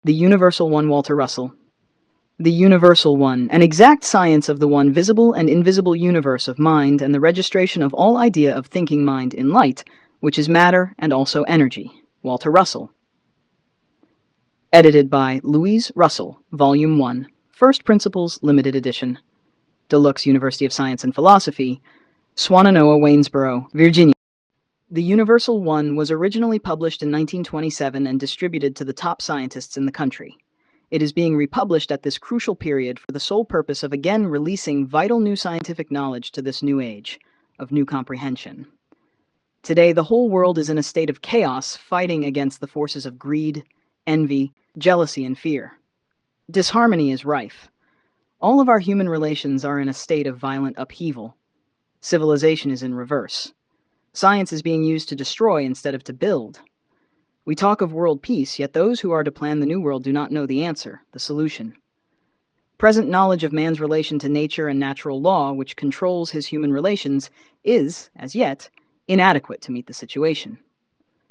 The Universal One, Walter Russell. The Universal One, an exact science of the one visible and invisible universe of mind and the registration of all idea of thinking mind in light, which is matter and also energy. Walter Russell. Edited by Louise Russell, Volume 1, First Principles, Limited Edition. Deluxe, University of Science and Philosophy, Swannanoa, Waynesboro, Virginia. The Universal One was originally published in 1927 and distributed to the top scientists in the country. It is being republished at this crucial period for the sole purpose of again releasing vital new scientific knowledge to this new age of new comprehension. Today, the whole world is in a state of chaos, fighting against the forces of greed, envy, jealousy, and fear. Disharmony is rife. All of our human relations are in a state of violent upheaval. Civilization is in reverse. Science is being used to destroy instead of to build. We talk of world peace, yet those who are to plan the new world do not know the answer, the solution. Present knowledge of man's relation to nature and natural law, which controls his human relations, is, as yet, inadequate to meet the situation.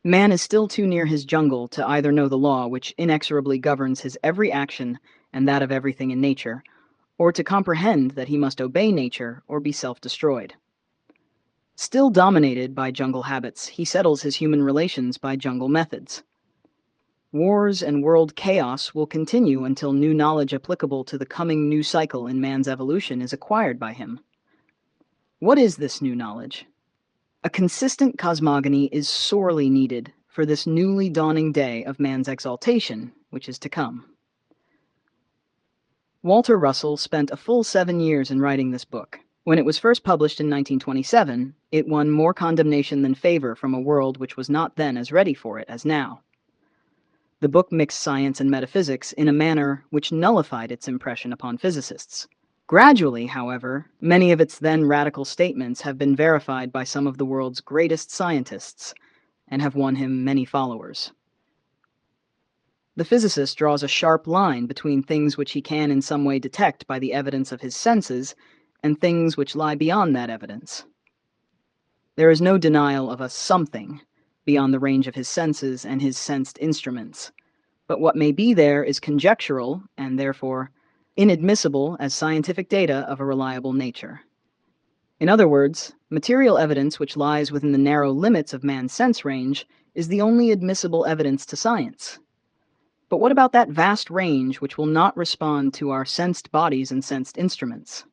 Man is still too near his jungle to either know the law which inexorably governs his every action and that of everything in nature, or to comprehend that he must obey nature or be self-destroyed. Still dominated by jungle habits, he settles his human relations by jungle methods. Wars and world chaos will continue until new knowledge applicable to the coming new cycle in man's evolution is acquired by him. What is this new knowledge? A consistent cosmogony is sorely needed for this newly dawning day of man's exaltation, which is to come. Walter Russell spent a full 7 years in writing this book. When it was first published in 1927, it won more condemnation than favor from a world which was not then as ready for it as now. The book mixed science and metaphysics in a manner which nullified its impression upon physicists. Gradually, however, many of its then radical statements have been verified by some of the world's greatest scientists and have won him many followers. The physicist draws a sharp line between things which he can in some way detect by the evidence of his senses and things which lie beyond that evidence. There is no denial of a something beyond the range of his senses and his sensed instruments, but what may be there is conjectural and therefore inadmissible as scientific data of a reliable nature. In other words, material evidence which lies within the narrow limits of man's sense range is the only admissible evidence to science. But what about that vast range which will not respond to our sensed bodies and sensed instruments?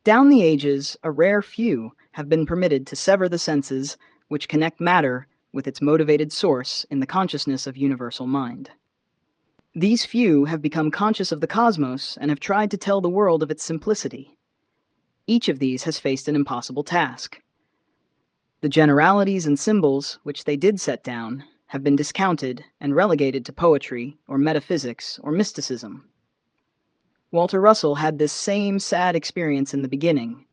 Down the ages, a rare few have been permitted to sever the senses which connect matter with its motivated source in the consciousness of universal mind. These few have become conscious of the cosmos and have tried to tell the world of its simplicity. Each of these has faced an impossible task. The generalities and symbols which they did set down have been discounted and relegated to poetry or metaphysics or mysticism. Walter Russell had this same sad experience in the beginning,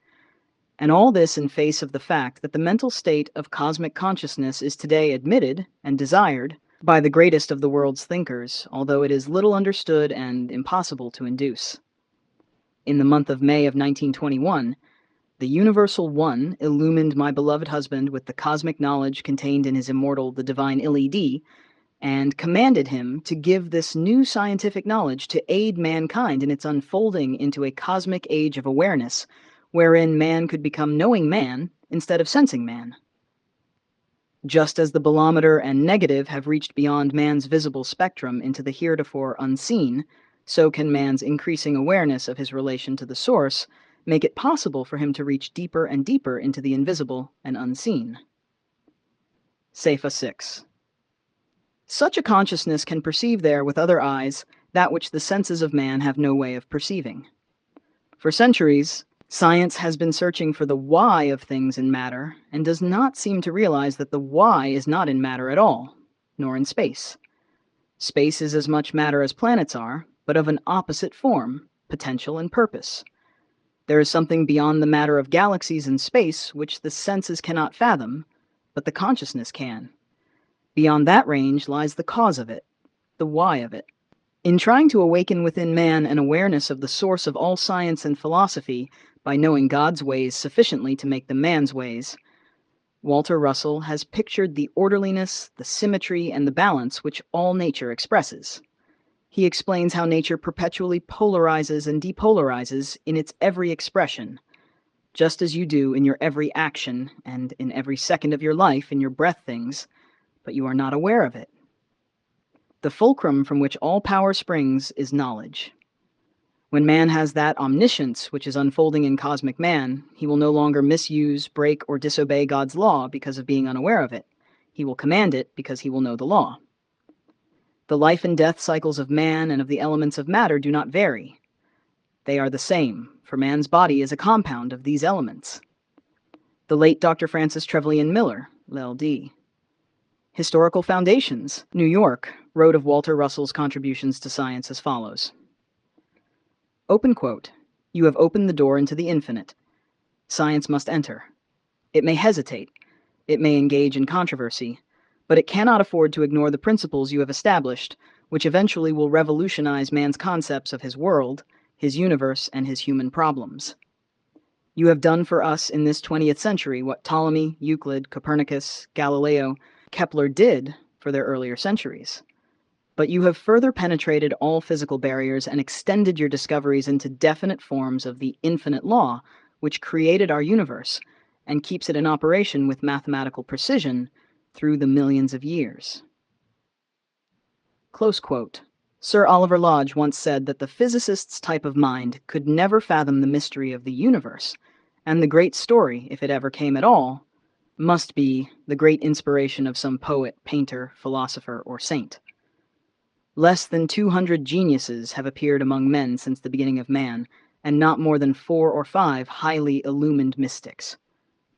and all this in face of the fact that the mental state of cosmic consciousness is today admitted and desired by the greatest of the world's thinkers, although it is little understood and impossible to induce. In the month of May of 1921, the Universal One illumined my beloved husband with the cosmic knowledge contained in his immortal The Divine LED, and commanded him to give this new scientific knowledge to aid mankind in its unfolding into a cosmic age of awareness, wherein man could become knowing man instead of sensing man. Just as the bolometer and negative have reached beyond man's visible spectrum into the heretofore unseen, so can man's increasing awareness of his relation to the source make it possible for him to reach deeper and deeper into the invisible and unseen. Sefa 6. Such a consciousness can perceive there with other eyes that which the senses of man have no way of perceiving. For centuries, science has been searching for the why of things in matter and does not seem to realize that the why is not in matter at all, nor in space. Space is as much matter as planets are, but of an opposite form, potential and purpose. There is something beyond the matter of galaxies and space which the senses cannot fathom, but the consciousness can. Beyond that range lies the cause of it, the why of it. In trying to awaken within man an awareness of the source of all science and philosophy by knowing God's ways sufficiently to make them man's ways, Walter Russell has pictured the orderliness, the symmetry, and the balance which all nature expresses. He explains how nature perpetually polarizes and depolarizes in its every expression, just as you do in your every action and in every second of your life in your breath things, but you are not aware of it. The fulcrum from which all power springs is knowledge. When man has that omniscience which is unfolding in cosmic man, he will no longer misuse, break, or disobey God's law because of being unaware of it. He will command it because he will know the law. The life and death cycles of man and of the elements of matter do not vary. They are the same, for man's body is a compound of these elements. The late Dr. Francis Trevelyan Miller, LL.D. Historical Foundations, New York, wrote of Walter Russell's contributions to science as follows. Open quote, "You have opened the door into the infinite. Science must enter. It may hesitate. It may engage in controversy, but it cannot afford to ignore the principles you have established, which eventually will revolutionize man's concepts of his world, his universe, and his human problems. You have done for us in this 20th century what Ptolemy, Euclid, Copernicus, Galileo, Kepler did for their earlier centuries. But you have further penetrated all physical barriers and extended your discoveries into definite forms of the infinite law, which created our universe and keeps it in operation with mathematical precision through the millions of years." Close quote. Sir Oliver Lodge once said that the physicist's type of mind could never fathom the mystery of the universe, and the great story, if it ever came at all, must be the great inspiration of some poet, painter, philosopher, or saint. Less than 200 geniuses have appeared among men since the beginning of man, and not more than 4 or 5 highly illumined mystics.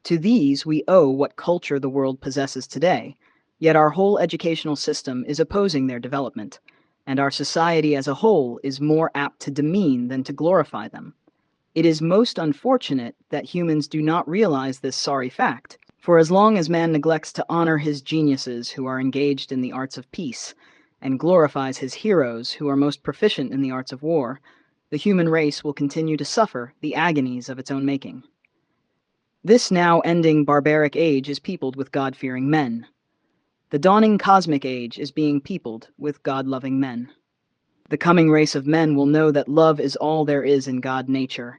To these we owe what culture the world possesses today, yet our whole educational system is opposing their development, and our society as a whole is more apt to demean than to glorify them. It is most unfortunate that humans do not realize this sorry fact, for as long as man neglects to honor his geniuses who are engaged in the arts of peace, and glorifies his heroes who are most proficient in the arts of war, the human race will continue to suffer the agonies of its own making. This now ending barbaric age is peopled with God-fearing men. The dawning cosmic age is being peopled with God-loving men. The coming race of men will know that love is all there is in God nature,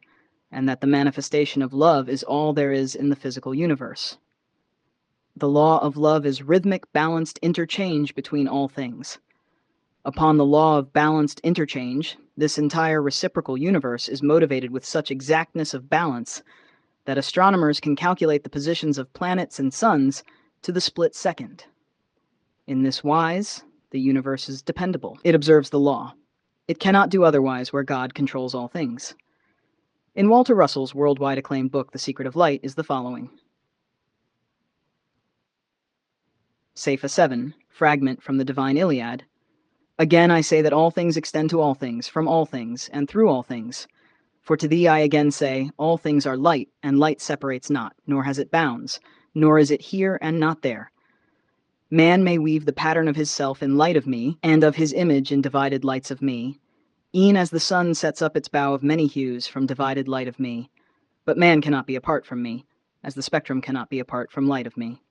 and that the manifestation of love is all there is in the physical universe. The law of love is rhythmic, balanced interchange between all things. Upon the law of balanced interchange, this entire reciprocal universe is motivated with such exactness of balance that astronomers can calculate the positions of planets and suns to the split second. In this wise, the universe is dependable. It observes the law. It cannot do otherwise where God controls all things. In Walter Russell's worldwide acclaimed book, The Secret of Light, is the following. Saipha 7, fragment from the Divine Iliad. "Again I say that all things extend to all things, from all things, and through all things. For to thee I again say, all things are light, and light separates not, nor has it bounds, nor is it here and not there. Man may weave the pattern of his self in light of me, and of his image in divided lights of me, e'en as the sun sets up its bow of many hues from divided light of me. But man cannot be apart from me, as the spectrum cannot be apart from light of me.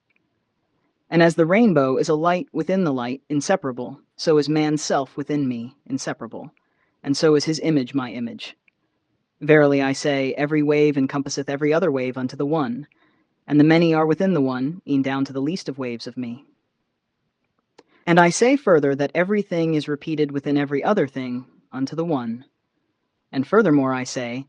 And as the rainbow is a light within the light, inseparable, so is man's self within me, inseparable, and so is his image my image. Verily I say, every wave encompasseth every other wave unto the one, and the many are within the one, e'en down to the least of waves of me. And I say further that everything is repeated within every other thing unto the one. And furthermore I say,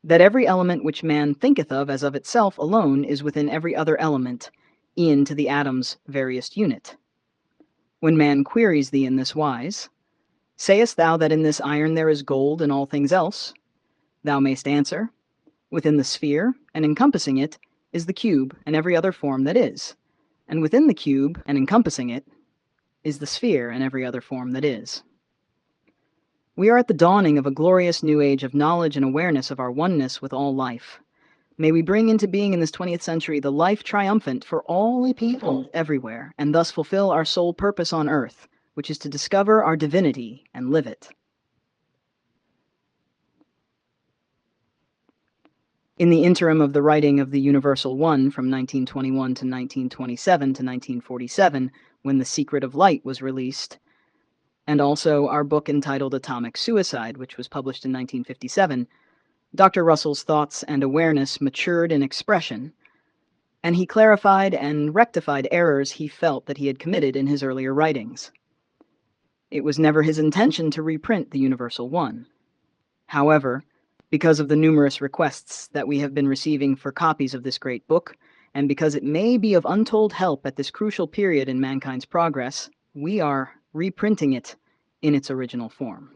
that every element which man thinketh of as of itself alone is within every other element, e'en to the atom's veriest unit. When man queries thee in this wise, sayest thou that in this iron there is gold and all things else? Thou mayst answer, within the sphere, and encompassing it, is the cube and every other form that is, and within the cube, and encompassing it, is the sphere and every other form that is. We are at the dawning of a glorious new age of knowledge and awareness of our oneness with all life. May we bring into being in this 20th century the life triumphant for all people everywhere, and thus fulfill our sole purpose on earth, which is to discover our divinity and live it. In the interim of the writing of the Universal One from 1921 to 1927 to 1947, when The Secret of Light was released, and also our book entitled Atomic Suicide, which was published in 1957, Dr. Russell's thoughts and awareness matured in expression, and he clarified and rectified errors he felt that he had committed in his earlier writings. It was never his intention to reprint the Universal One. However, because of the numerous requests that we have been receiving for copies of this great book, and because it may be of untold help at this crucial period in mankind's progress, we are reprinting it in its original form.